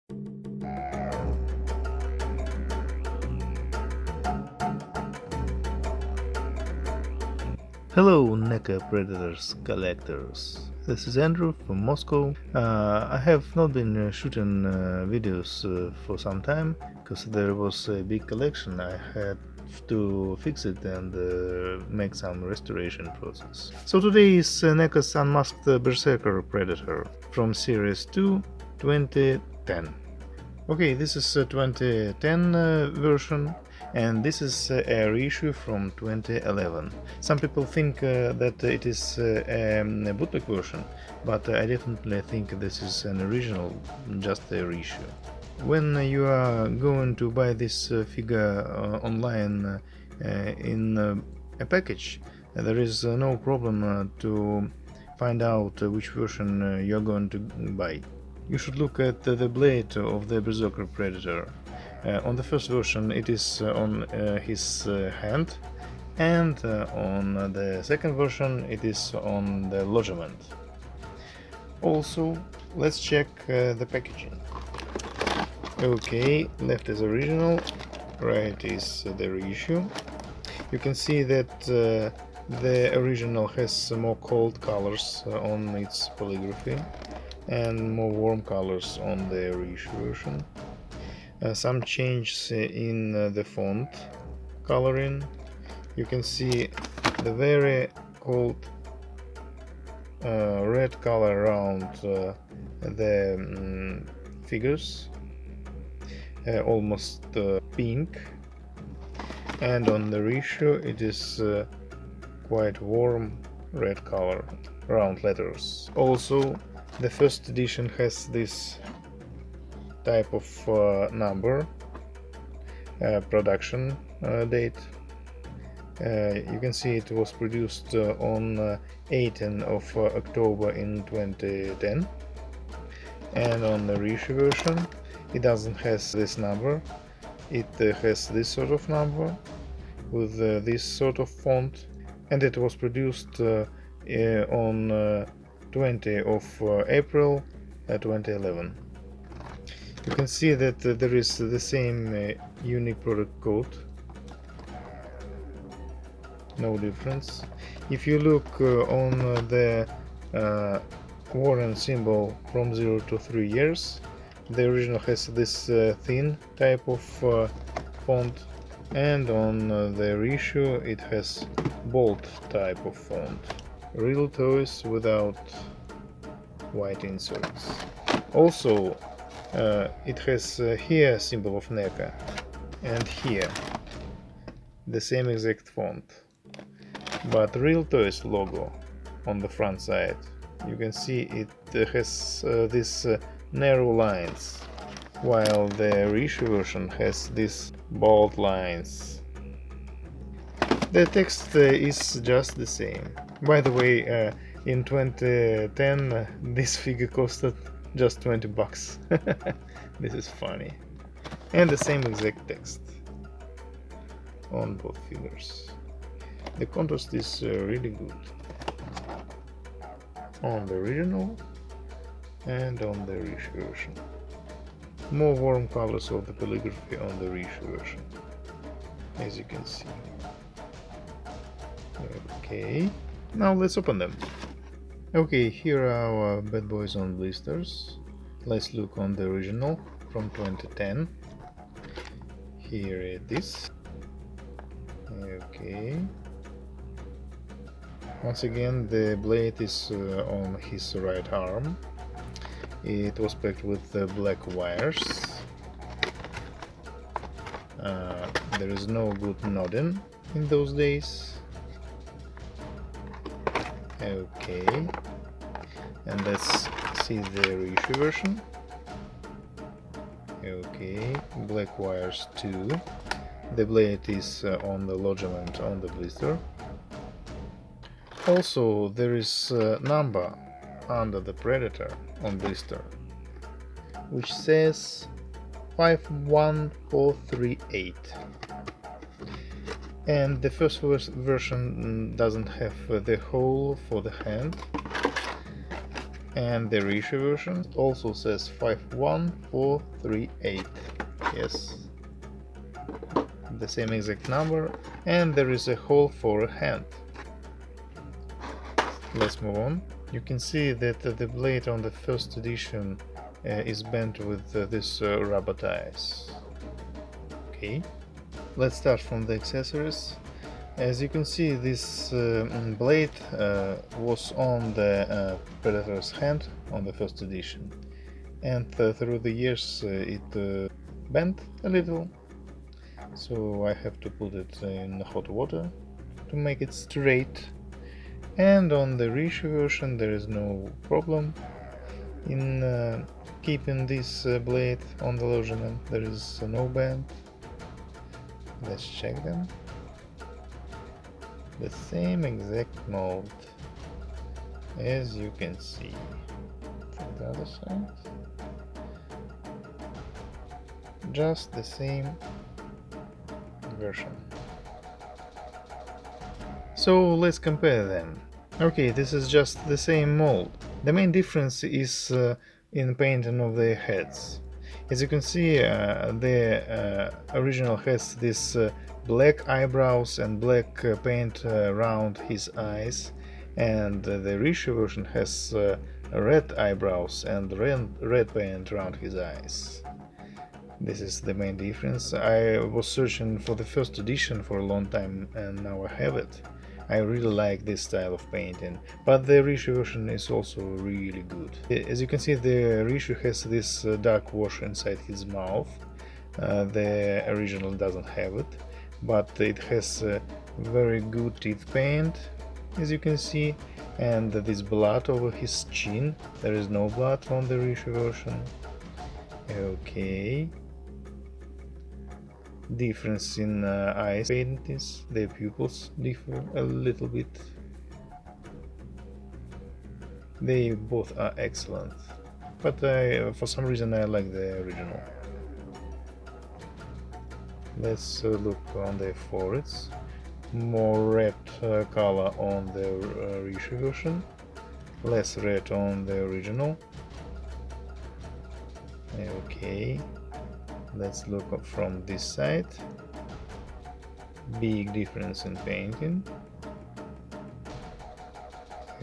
Hello Neca Predators collectors, this is Andrew from Moscow. I have not been shooting videos for some time because there was a big collection. I had to fix it and make some restoration process. So today is Neca's Unmasked Berserker Predator from Series 2 2010. Okay, this is a 2010 version, and this is a reissue from 2011. Some people think that it is a bootleg version, but I definitely think this is an original, just a reissue. When you are going to buy this figure online in a package, there is no problem to find out which version you are going to buy. You should look at the blade of the Berserker Predator. On the first version it is on his hand, and on the second version it is on the lodgement. Also, let's check the packaging. Okay, left is original, right is the reissue. You can see that the original has more cold colors on its polygraphy and more warm colors on the reissue version. Some changes in the font coloring. You can see the very cold red color around the figures, almost pink, and on the reissue it is quite warm red color round letters. Also, the first edition has this type of number, production date. You can see it was produced on 18th of October in 2010, and on the reissue version it doesn't have this number. It has this sort of number with this sort of font, and it was produced on 20 of April 2011. You can see that there is the same unique product code, no difference. If you look on the warrant symbol from 0 to 3 years, the original has this thin type of font, and on the reissue it has bold type of font. Real toys without white inserts. Also, it has here symbol of Neca, and here the same exact font, but Real Toys logo on the front side. You can see it has these narrow lines, while the reissue version has these bold lines. The text is just the same. By the way, in 2010 this figure costed just 20 bucks. This is funny. And the same exact text on both figures. The contrast is really good on the original and on the reissue version. More warm colors of the polygraphy on the reissue version, as you can see. Okay, now let's open them. Okay, here are our bad boys on blisters. Let's look on the original from 2010. Here it is. Okay. Once again, the blade is on his right arm. It was packed with black wires. There is no good nodding in those days. Okay, and let's see the reissue version. Okay, black wires too. The blade is on the lodgement on the blister. Also, there is a number under the Predator on blister, which says 51438. And the first version doesn't have the hole for the hand. And the Reissue version also says 51438. Yes, the same exact number, and there is a hole for a hand. Let's move on. You can see that the blade on the first edition is bent with this rubber ties. Okay, let's start from the accessories. As you can see, this blade was on the Predator's hand on the first edition, and through the years it bent a little, so I have to put it in hot water to make it straight. And on the Reissue version there is no problem in keeping this blade on the lodgement. There is no bend. Let's check them. The same exact mold, as you can see. From the other side, just the same version. So let's compare them. Okay, this is just the same mold. The main difference is in painting of the heads. As you can see, the original has this black eyebrows and black paint around his eyes, and the Reissue version has red eyebrows and red paint around his eyes. This is the main difference. I was searching for the first edition for a long time, and now I have it. I really like this style of painting, but the Reissue version is also really good. As you can see, the Reissue has this dark wash inside his mouth. The original doesn't have it, but it has very good teeth paint, as you can see, and this blood over his chin. There is no blood on the Reissue version. Okay. Difference in eyes paint is the pupils differ a little bit. They both are excellent, but for some reason I like the original. Let's look on the foreheads. More red color on the Reissue version, less red on the original. Okay. Let's look from this side. Big difference in painting.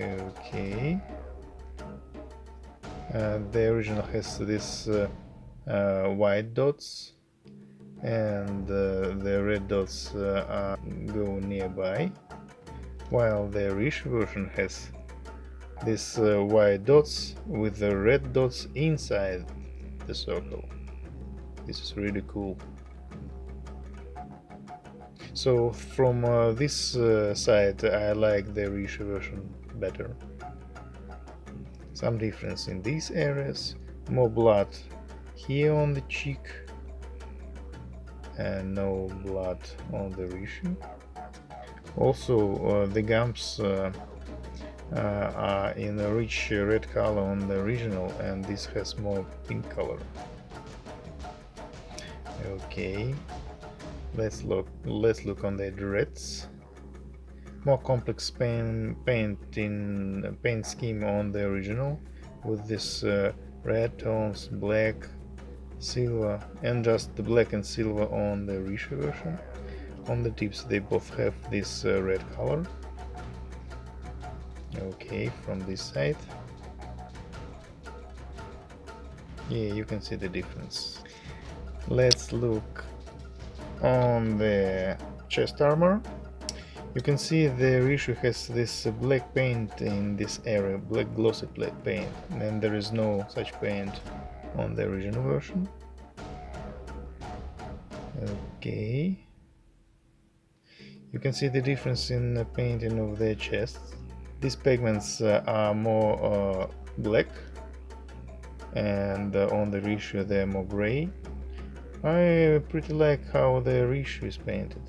Okay. The original has this white dots, and the red dots go nearby, while the Reissue version has this white dots with the red dots inside the circle. This is really cool. So from this side I like the Reissue version better. Some difference in these areas, more blood here on the cheek and no blood on the Reissue. Also the gums are in a rich red color on the original, and this has more pink color. Okay, let's look on the dreads. More complex paint scheme on the original, with this red tones, black, silver, and just the black and silver on the Reissue version. On the tips they both have this red color. Okay, from this side, yeah, you can see the difference. Let's look on the chest armor. You can see the Reissue has this black paint in this area, black glossy black paint, and there is no such paint on the original version. Okay, you can see the difference in the painting of the chest. These pigments are more black, and on the Reissue they are more gray. I pretty like how the Reissue is painted.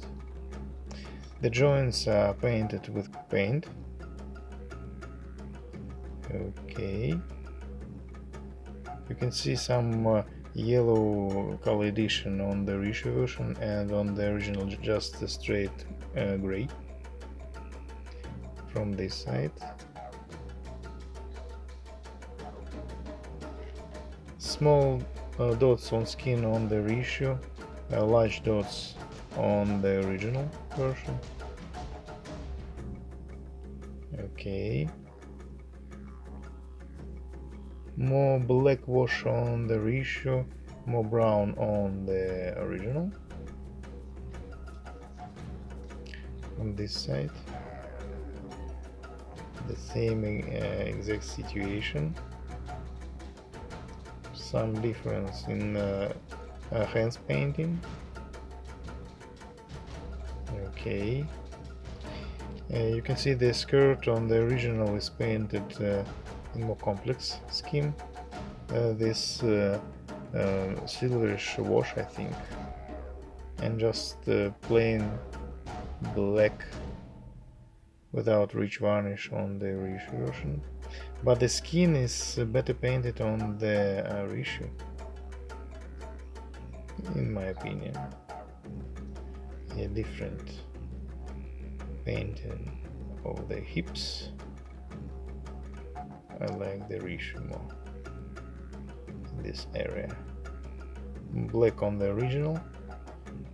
The joints are painted with paint. Okay. You can see some yellow color addition on the Reissue version, and on the original just a straight gray. From this side. small dots on skin on the reissue, large dots on the original version. Okay. More black wash on the reissue, more brown on the original. On this side, the same exact situation. Some difference in hands painting. Okay. You can see the skirt on the original is painted in more complex scheme. This silverish wash, I think, and just plain black without rich varnish on the reissue version. But the skin is better painted on the reissue, in my opinion. A different painting of the hips. I like the reissue more. This area. Black on the original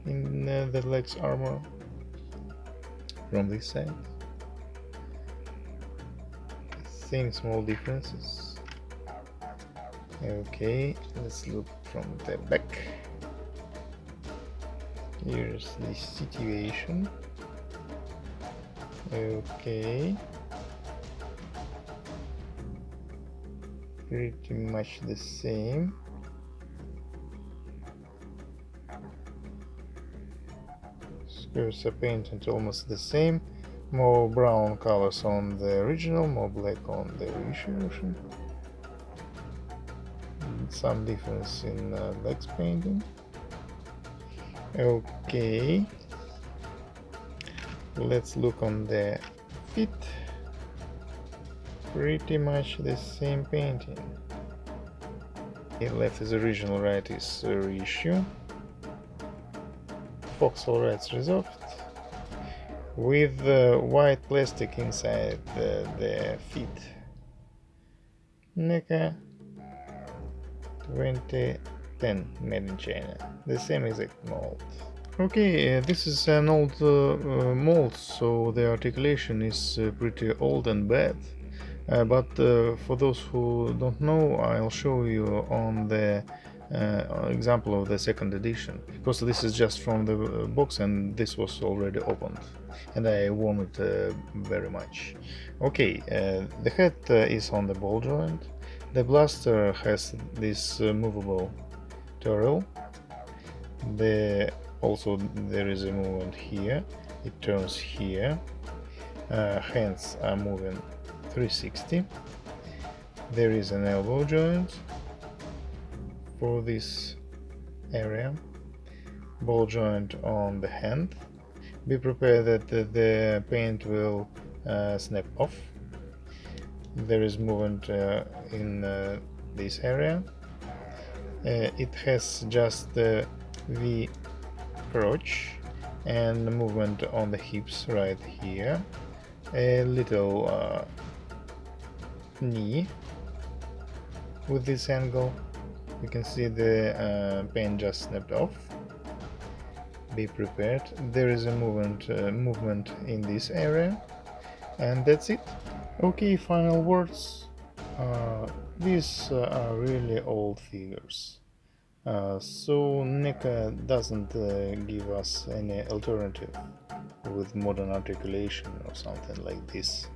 in the legs armor from this side. Same small differences. Okay, let's look from the back. Here's the situation. Okay, pretty much the same. Skirts are painted almost the same. More brown colors on the original, more black on the reissue version. Some difference in legs painting. Okay, let's look on the feet. Pretty much the same painting. Left is original, right is reissue. Voxel rights resolved. With white plastic inside the feet. Neca 2010, made in China. The same exact mold. Okay, this is an old mold, so the articulation is pretty old and bad. But for those who don't know, I'll show you on the example of the second edition, because this is just from the box and this was already opened and I warm it very much. Okay, the head is on the ball joint. The blaster has this movable turtle. Also there is a movement here, it turns here. Hands are moving 360. There is an elbow joint for this area, ball joint on the hand. Be prepared that the paint will snap off. There is movement in this area. It has just the V crotch and movement on the hips right here. A little knee with this angle. You can see the paint just snapped off. Be prepared. There is a movement in this area, and that's it. Okay, final words. These are really old figures, so Neca doesn't give us any alternative with modern articulation or something like this.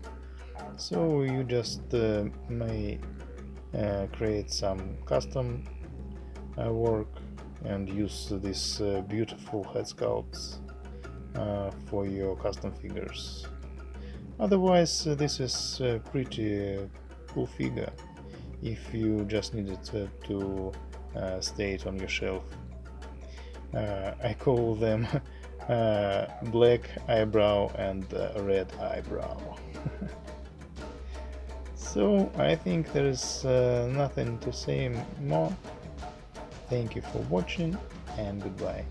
So you just may create some custom work and use these beautiful head sculpts for your custom figures. Otherwise, this is a pretty cool figure if you just needed to stay it on your shelf. I call them black eyebrow and red eyebrow. So I think there is nothing to say more. Thank you for watching and goodbye.